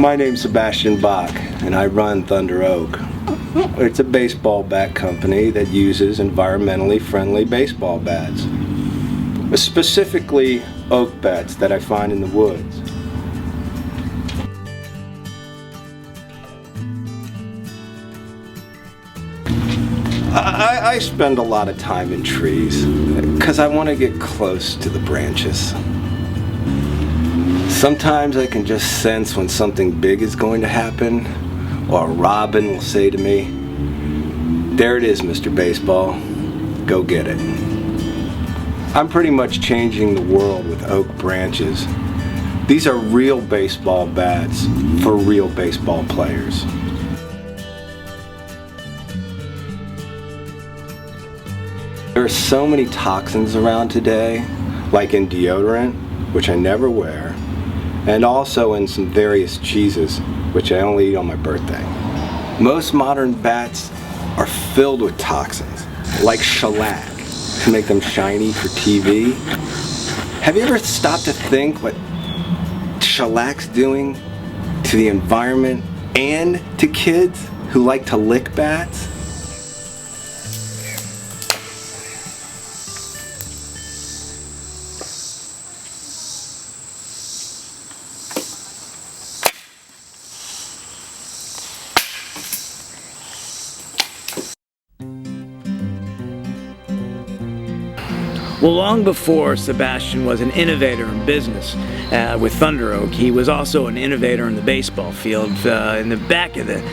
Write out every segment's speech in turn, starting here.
My name's Sebastian Bach, and I run Thunder Oak. It's a baseball bat company that uses environmentally friendly baseball bats. Specifically, oak bats that I find in the woods. I spend a lot of time in trees because I want to get close to the branches. Sometimes I can just sense when something big is going to happen, or a robin will say to me, "There it is, Mr. Baseball, go get it." I'm pretty much changing the world with oak branches. These are real baseball bats for real baseball players. There are so many toxins around today, like in deodorant, which I never wear, and also in some various cheeses, which I only eat on my birthday. Most modern bats are filled with toxins, like shellac, to make them shiny for TV. Have you ever stopped to think what shellac's doing to the environment and to kids who like to lick bats? Well, long before Sebastian was an innovator in business with Thunder Oak, he was also an innovator in the baseball field. In the back of the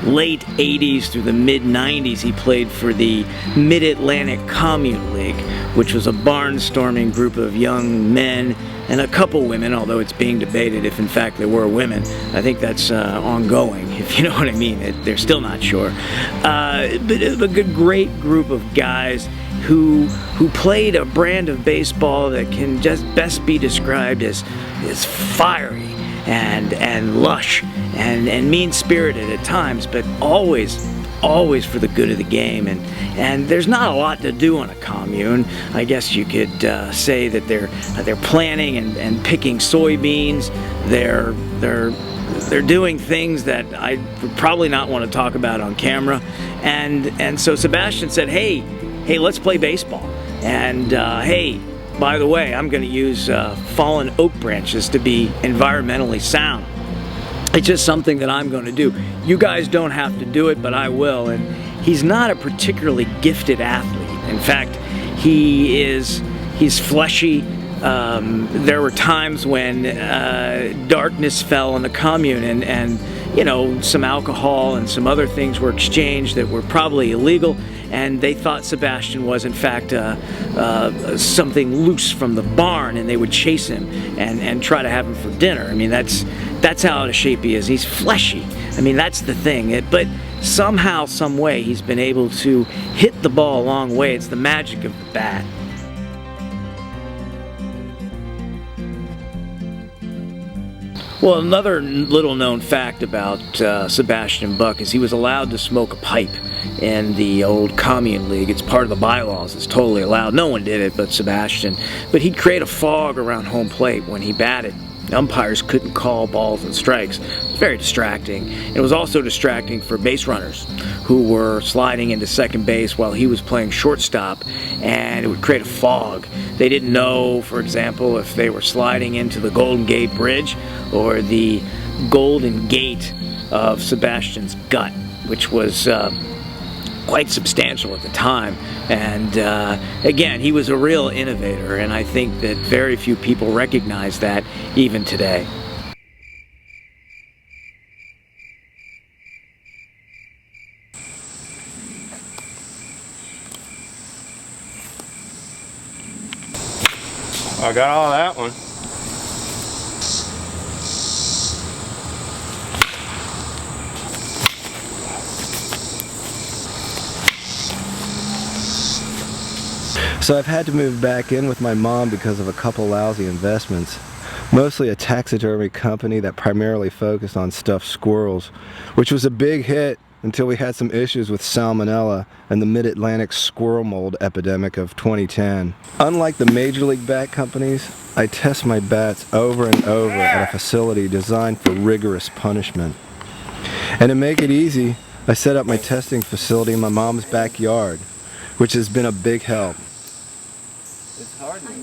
late 80s through the mid-90s, he played for the Mid-Atlantic Commune League, which was a barnstorming group of young men and a couple women, although it's being debated if in fact there were women. I think that's ongoing, if you know what I mean. They're still not sure. But a great group of guys who played a brand of baseball that can just best be described as fiery and lush and mean-spirited at times, but always for the good of the game. And there's not a lot to do on a commune. I guess you could say that they're planting and picking soybeans. They're doing things that I would probably not want to talk about on camera. And so Sebastian said, hey, let's play baseball. And hey, by the way, I'm going to use fallen oak branches to be environmentally sound. It's just something that I'm going to do. You guys don't have to do it, but I will. And he's not a particularly gifted athlete. In fact, he's fleshy. There were times when darkness fell on the commune and you know, some alcohol and some other things were exchanged that were probably illegal, and they thought Sebastian was in fact something loose from the barn, and they would chase him and try to have him for dinner. I mean, that's how out of shape he is. He's fleshy. I mean, that's the thing. But somehow, some way, he's been able to hit the ball a long way. It's the magic of the bat. Well, another little known fact about Sebastian Bach is he was allowed to smoke a pipe in the old Commune League. It's part of the bylaws. It's totally allowed. No one did it but Sebastian. But he'd create a fog around home plate when he batted. Umpires couldn't call balls and strikes. It was very distracting. It was also distracting for base runners who were sliding into second base while he was playing shortstop, and it would create a fog. They didn't know, for example, if they were sliding into the Golden Gate Bridge or the Golden Gate of Sebastian's gut, which was quite substantial at the time. And again, he was a real innovator, and I think that very few people recognize that even today. I got all that one. So I've had to move back in with my mom because of a couple lousy investments. Mostly a taxidermy company that primarily focused on stuffed squirrels, which was a big hit until we had some issues with salmonella and the Mid-Atlantic squirrel mold epidemic of 2010. Unlike the Major League bat companies, I test my bats over and over at a facility designed for rigorous punishment. And to make it easy, I set up my testing facility in my mom's backyard, which has been a big help. It's hard to I know,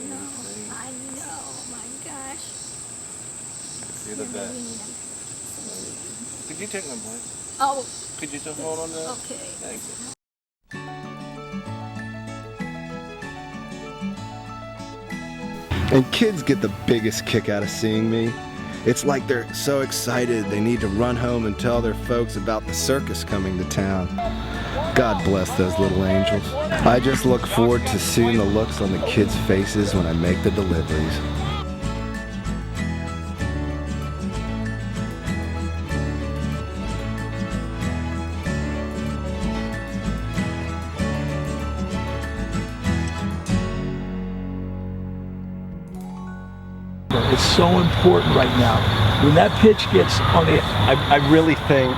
my gosh. You're the best. Could you take my blanket? Oh. Could you just hold on to that? Okay. Thank you. And kids get the biggest kick out of seeing me. It's like they're so excited they need to run home and tell their folks about the circus coming to town. God bless those little angels. I just look forward to seeing the looks on the kids' faces when I make the deliveries. It's so important right now. When that pitch gets on the... I really think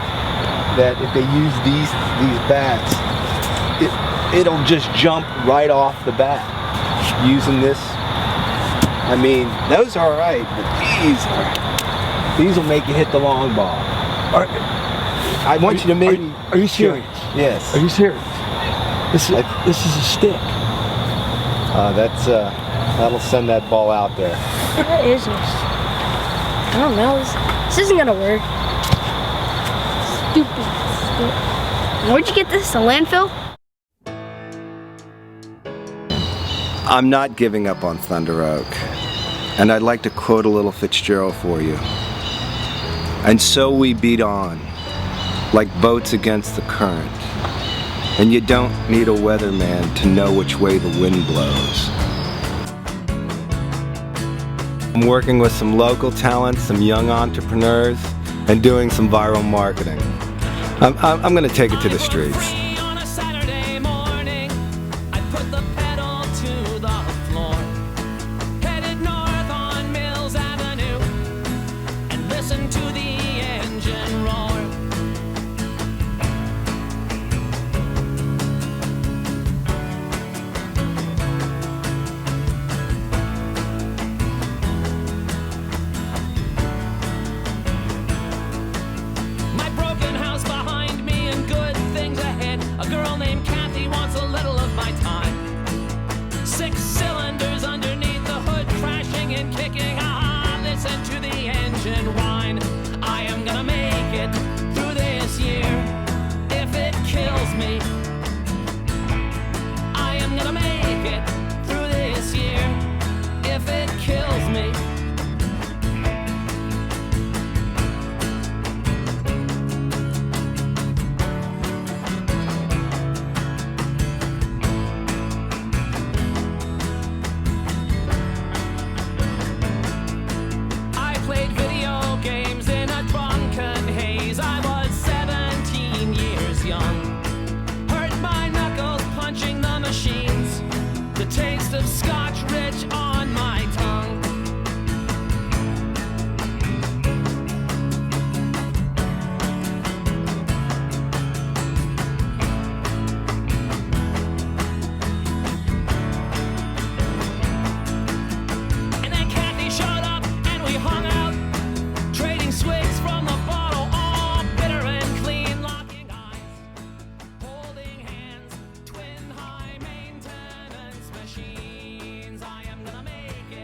that if they use these bats, it'll just jump right off the bat. Using this, I mean, those are all right, but these will make you hit the long ball. I want you to maybe... Are you serious? Yes. Are you serious? This is a stick. That'll send that ball out there. What is this? I don't know. This isn't gonna work. Stupid. Where'd you get this? A landfill? I'm not giving up on Thunder Oak. And I'd like to quote a little Fitzgerald for you. And so we beat on, like boats against the current. And you don't need a weatherman to know which way the wind blows. I'm working with some local talents, some young entrepreneurs, and doing some viral marketing. I'm going to take it to the streets.